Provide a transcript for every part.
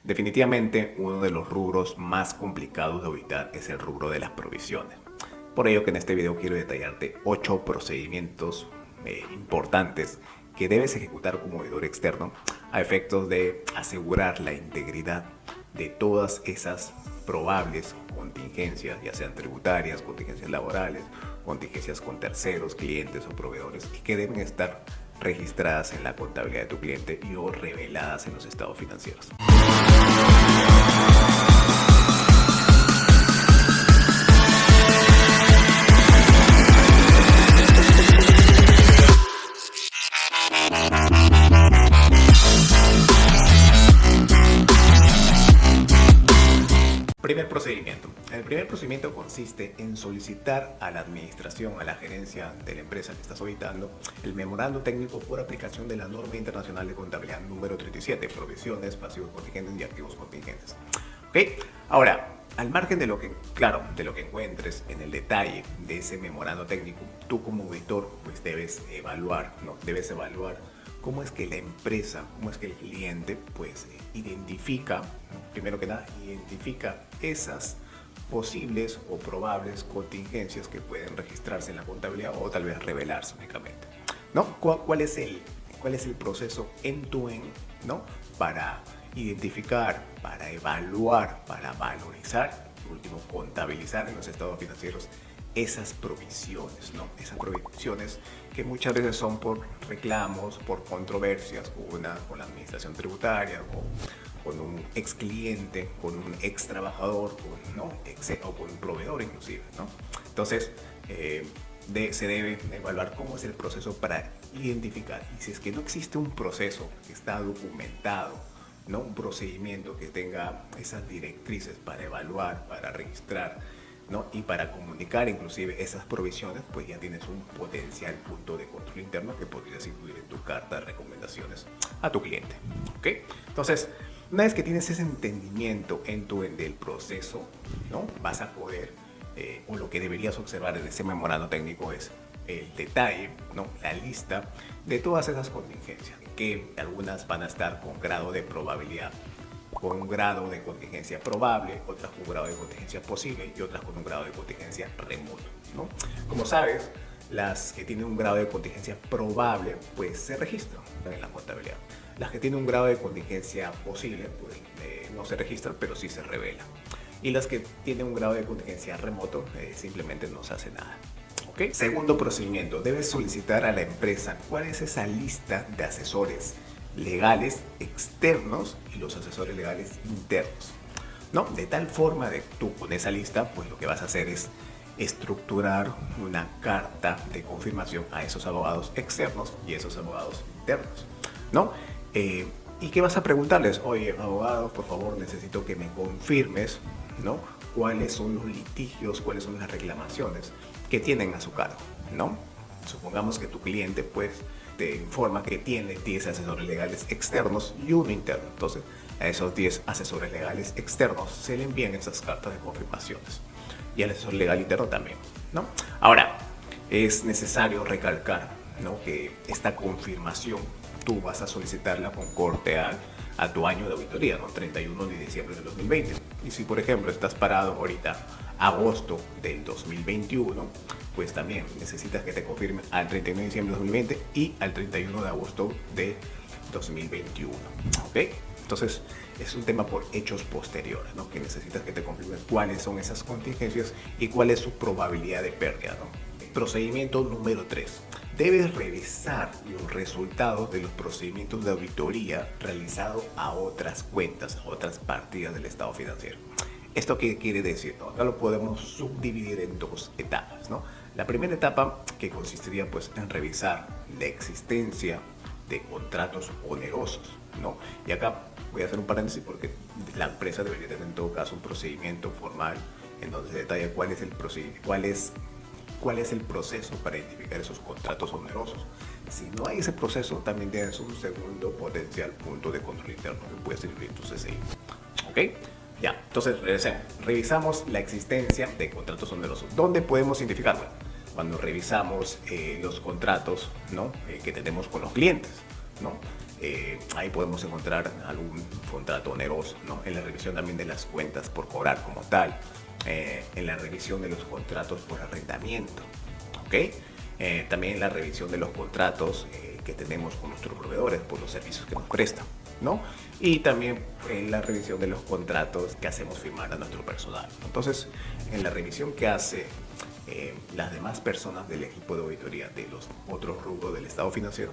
Definitivamente uno de los rubros más complicados de auditar es el rubro de las provisiones. Por ello que en este video quiero detallarte 8 procedimientos importantes que debes ejecutar como auditor externo a efectos de asegurar la integridad de todas esas probables contingencias, ya sean tributarias, contingencias laborales, contingencias con terceros, clientes o proveedores, y que deben estar registradas en la contabilidad de tu cliente y o reveladas en los estados financieros. Primer procedimiento. El primer procedimiento consiste en solicitar a la administración, a la gerencia de la empresa que estás auditando, el memorando técnico por aplicación de la norma internacional de contabilidad número 37, provisiones, pasivos contingentes y activos contingentes. ¿Ok? Ahora, al margen de lo que, de lo que encuentres en el detalle de ese memorando técnico, tú como auditor pues debes evaluar, ¿no? Debes evaluar cómo es que la empresa, cómo es que el cliente pues identifica, primero que nada, identifica esas posibles o probables contingencias que pueden registrarse en la contabilidad o tal vez revelarse únicamente, ¿no? ¿Cuál es el proceso end-to-end, ¿no? Para identificar, para evaluar, para valorizar, por último, contabilizar en los estados financieros esas provisiones, ¿no? Esas provisiones que muchas veces son por reclamos, por controversias con la administración tributaria, con un ex cliente, con un ex trabajador, o con un proveedor inclusive, ¿no? Entonces, se debe evaluar cómo es el proceso para identificar. Y si es que no existe un proceso que está documentado, ¿no? Un procedimiento que tenga esas directrices para evaluar, para registrar, ¿no? Y para comunicar inclusive esas provisiones, pues ya tienes un potencial punto de control interno que podrías incluir en tu carta de recomendaciones a tu cliente. ¿Ok? Entonces, una vez que tienes ese entendimiento del proceso, ¿no? Vas a poder, o lo que deberías observar en ese memorando técnico es el detalle, ¿no? La lista de todas esas contingencias, que algunas van a estar con grado de probabilidad, con un grado de contingencia probable, otras con un grado de contingencia posible y otras con un grado de contingencia remoto, ¿no? Como sabes, las que tienen un grado de contingencia probable pues se registran en la contabilidad. Las que tienen un grado de contingencia posible pues no se registran, pero sí se revelan. Y las que tienen un grado de contingencia remoto simplemente no se hace nada. ¿Okay? Segundo procedimiento, debes solicitar a la empresa cuál es esa lista de asesores legales externos y los asesores legales internos, ¿no? De tal forma de tú con esa lista, pues lo que vas a hacer es estructurar una carta de confirmación a esos abogados externos y esos abogados internos, ¿no? ¿Y qué vas a preguntarles? Oye, abogado, por favor, necesito que me confirmes, ¿no? Cuáles son los litigios, cuáles son las reclamaciones que tienen a su cargo, ¿no? Supongamos que tu cliente, pues, te informa que tiene 10 asesores legales externos y uno interno. Entonces, a esos 10 asesores legales externos se le envían esas cartas de confirmaciones. Y al asesor legal interno también, ¿no? Ahora, es necesario recalcar, ¿no? Que esta confirmación tú vas a solicitarla con corte a tu año de auditoría, ¿no? 31 de diciembre del 2020. Y si, por ejemplo, estás parado ahorita agosto del 2021, pues también necesitas que te confirme al 31 de diciembre de 2020 y al 31 de agosto de 2021. ¿Ok? Entonces, es un tema por hechos posteriores, ¿no? Que necesitas que te confirmen cuáles son esas contingencias y cuál es su probabilidad de pérdida, ¿no? Procedimiento número 3. Debes revisar los resultados de los procedimientos de auditoría realizados a otras cuentas, a otras partidas del estado financiero. ¿Esto qué quiere decir? ¿No? Acá lo podemos subdividir en dos etapas, ¿no? La primera etapa que consistiría pues en revisar la existencia de contratos onerosos, ¿no? Y acá voy a hacer un paréntesis porque la empresa debería tener en todo caso un procedimiento formal en donde se detalla cuál es el proceso para identificar esos contratos onerosos. Si no hay ese proceso, también tienes un segundo potencial punto de control interno que puede servir tu CCI. ¿Ok? Ya, entonces revisamos la existencia de contratos onerosos. ¿Dónde podemos identificar? Bueno, cuando revisamos los contratos, ¿no? Que tenemos con los clientes, ¿no? Ahí podemos encontrar algún contrato oneroso, ¿no? En la revisión también de las cuentas por cobrar como tal, en la revisión de los contratos por arrendamiento, ¿ok? También la revisión de los contratos que tenemos con nuestros proveedores por los servicios que nos prestan, ¿no? Y también en la revisión de los contratos que hacemos firmar a nuestro personal. Entonces, en la revisión que hace las demás personas del equipo de auditoría de los otros rubros del estado financiero,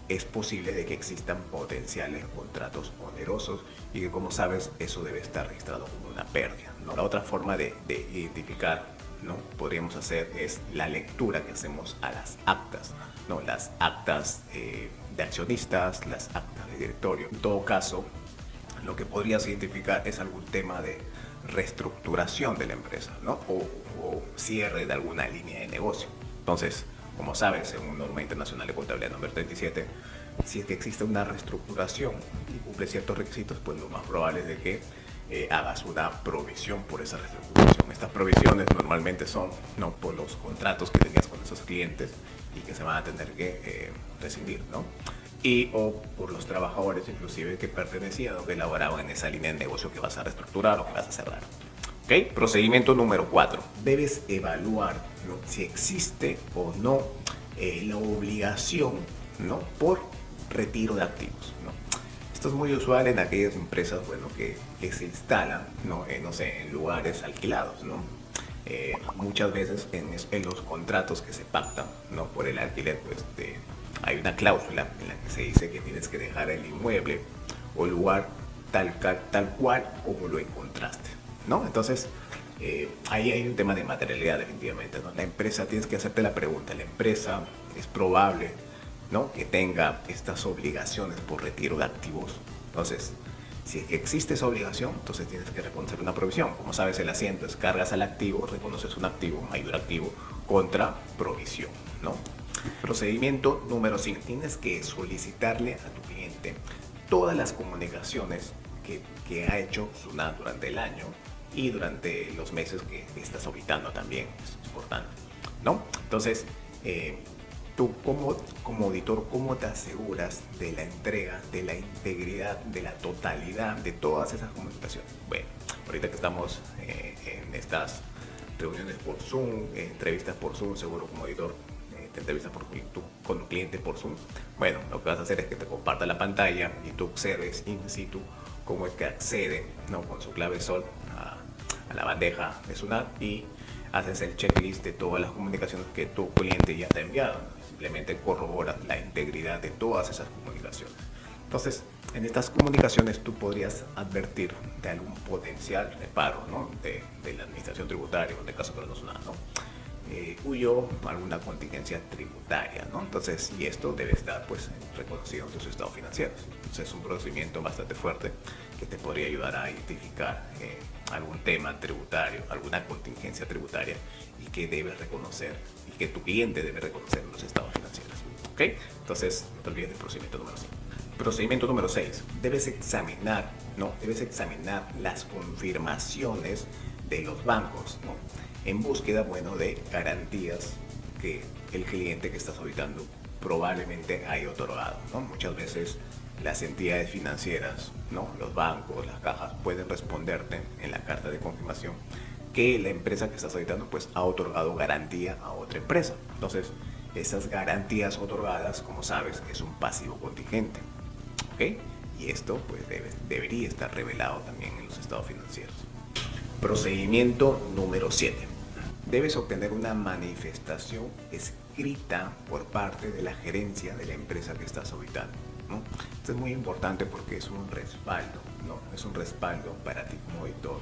es posible de que existan potenciales contratos onerosos y que, como sabes, eso debe estar registrado como una pérdida, ¿no? La otra forma de identificar, ¿no?, podríamos hacer es la lectura que hacemos a las actas, ¿no? Las actas de accionistas, las actas de directorio. En todo caso, lo que podrías identificar es algún tema de reestructuración de la empresa, ¿no? O cierre de alguna línea de negocio. Entonces, como sabes, según norma internacional de contabilidad número 37, si es que existe una reestructuración y cumple ciertos requisitos, pues lo más probable es de que hagas una provisión por esa reestructuración. Estas provisiones normalmente son, ¿no?, por los contratos que tenías con esos clientes y que se van a tener que rescindir, ¿no? Y o por los trabajadores inclusive que pertenecían o que elaboraban en esa línea de negocio que vas a reestructurar o que vas a cerrar. ¿Okay? Procedimiento número 4. Debes evaluar, ¿no?, si existe o no la obligación, ¿no?, por retiro de activos, ¿no? Esto es muy usual en aquellas empresas, bueno, que se instalan, ¿no? No sé, en lugares alquilados, ¿no? Muchas veces en los contratos que se pactan, ¿no?, por el alquiler, pues hay una cláusula en la que se dice que tienes que dejar el inmueble o lugar tal cual como lo encontraste, ¿no? Entonces, ahí hay un tema de materialidad definitivamente, ¿no? La empresa, tienes que hacerte la pregunta, ¿la empresa es probable, ¿no?, que tenga estas obligaciones por retiro de activos? Entonces, si existe esa obligación, entonces tienes que reconocer una provisión. Como sabes, el asiento es cargas al activo, reconoces un activo, mayor activo, contra provisión, ¿no? Procedimiento número 5. Tienes que solicitarle a tu cliente todas las comunicaciones que ha hecho SUNAT durante el año y durante los meses que estás auditando también, es importante, ¿no? Entonces, tú como auditor, ¿cómo te aseguras de la entrega, de la integridad, de la totalidad de todas esas comunicaciones? Bueno, ahorita que estamos en estas reuniones por Zoom, entrevistas por Zoom, seguro como auditor te entrevistas con un cliente por Zoom. Bueno, lo que vas a hacer es que te comparta la pantalla y tú observes in situ cómo es que accede, ¿no?, con su clave SOL a la bandeja de SUNAT y haces el checklist de todas las comunicaciones que tu cliente ya te ha enviado, ¿no? Simplemente corroboras la integridad de todas esas comunicaciones. Entonces, en estas comunicaciones tú podrías advertir de algún potencial reparo, ¿no?, de la administración tributaria, en este caso para los SUNAT, ¿no? Huyó alguna contingencia tributaria, ¿no? Entonces, y esto debe estar, pues, reconocido en tus estados financieros. Entonces, es un procedimiento bastante fuerte que te podría ayudar a identificar algún tema tributario, alguna contingencia tributaria y que debes reconocer y que tu cliente debe reconocer en los estados financieros, ¿ok? Entonces, no te olvides del procedimiento número 5. Procedimiento número 6. Debes examinar, ¿no? Debes examinar las confirmaciones de los bancos, ¿no?, en búsqueda, bueno, de garantías que el cliente que estás auditando probablemente haya otorgado, ¿no? Muchas veces las entidades financieras, ¿no?, los bancos, las cajas, pueden responderte en la carta de confirmación que la empresa que estás auditando, pues, ha otorgado garantía a otra empresa. Entonces, esas garantías otorgadas, como sabes, es un pasivo contingente, ¿ok? Y esto, pues, debería estar revelado también en los estados financieros. Procedimiento número 7. Debes obtener una manifestación escrita por parte de la gerencia de la empresa que estás auditando, ¿no? Esto es muy importante porque es un respaldo, ¿no? Es un respaldo para ti como auditor,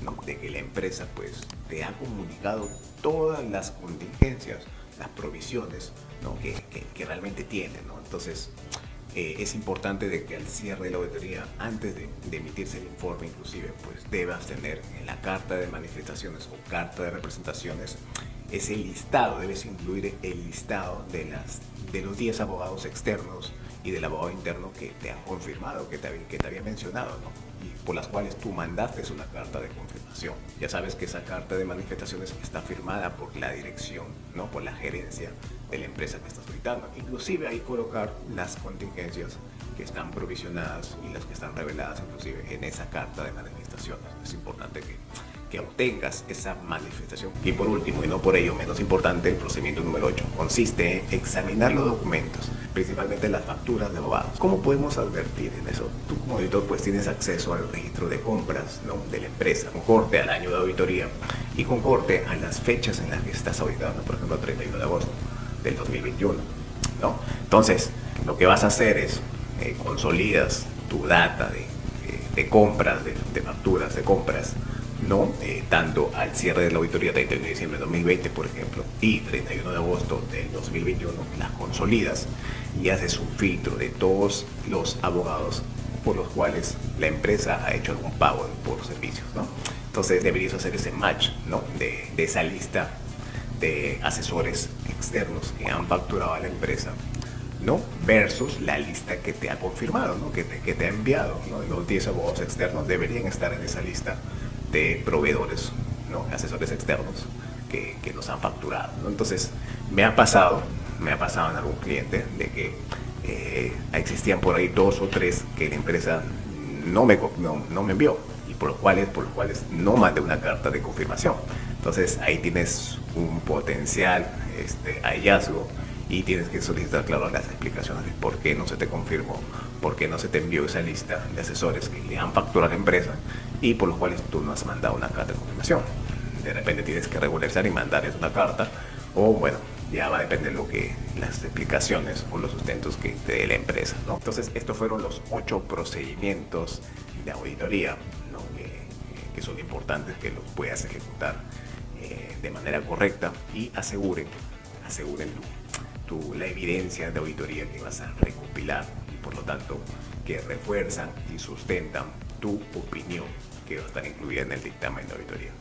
¿no?, de que la empresa, pues, te ha comunicado todas las contingencias, las provisiones, ¿no?, que realmente tiene, ¿no? Entonces, es importante de que al cierre de la auditoría, antes de emitirse el informe inclusive, pues debas tener en la carta de manifestaciones o carta de representaciones ese listado, debes incluir el listado de los 10 abogados externos y del abogado interno que te han confirmado, que te había mencionado, ¿no? Y por las cuales tú mandaste una carta de confirmación. Ya sabes que esa carta de manifestaciones está firmada por la dirección, ¿no? Por la gerencia de la empresa que estás auditando. Inclusive ahí colocar las contingencias que están provisionadas y las que están reveladas inclusive en esa carta de manifestaciones. Es importante que obtengas esa manifestación. Y por último, y no por ello menos importante, el procedimiento número 8 consiste en examinar los documentos, principalmente las facturas de abogados. ¿Cómo podemos advertir en eso? Tú como auditor pues tienes acceso al registro de compras, ¿no? De la empresa, con corte al año de auditoría y con corte a las fechas en las que estás auditando, por ejemplo, el 31 de agosto del 2021, ¿no? Entonces, lo que vas a hacer es consolidas tu data de compras, de facturas, de compras, ¿no? Tanto al cierre de la auditoría 31 de diciembre de 2020, por ejemplo, y 31 de agosto del 2021, las consolidas y haces un filtro de todos los abogados por los cuales la empresa ha hecho algún pago por servicios, ¿no? Entonces deberías hacer ese match, ¿no? de esa lista de asesores externos que han facturado a la empresa, ¿no? Versus la lista que te ha confirmado, ¿no? que te ha enviado, ¿no? Los 10 abogados externos deberían estar en esa lista de proveedores, ¿no? Asesores externos que nos han facturado, ¿no? Entonces me ha pasado en algún cliente de que existían por ahí 2 o 3 que la empresa no me envió y por los cuales no mandé una carta de confirmación. Entonces ahí tienes un potencial hallazgo y tienes que solicitar, claro, las explicaciones de por qué no se te confirmó, por qué no se te envió esa lista de asesores que le han facturado a la empresa y por los cuales tú no has mandado una carta de confirmación. De repente tienes que regularizar y mandarles una carta, o bueno, ya va a depender las explicaciones o los sustentos que te dé la empresa, ¿no? Entonces estos fueron los 8 procedimientos de auditoría, ¿no? que son importantes que los puedas ejecutar de manera correcta y aseguren la evidencia de auditoría que vas a recopilar y por lo tanto que refuerzan y sustentan tu opinión que va a estar incluida en el dictamen de auditoría.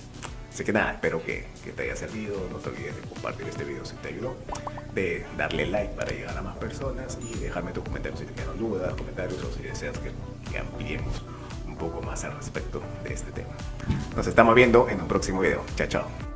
Así que nada, espero que te haya servido. No te olvides de compartir este video si te ayudó, de darle like para llegar a más personas y dejarme tus comentarios si te quedan dudas, comentarios o si deseas que ampliemos un poco más al respecto de este tema. Nos estamos viendo en un próximo video. Chao, chao.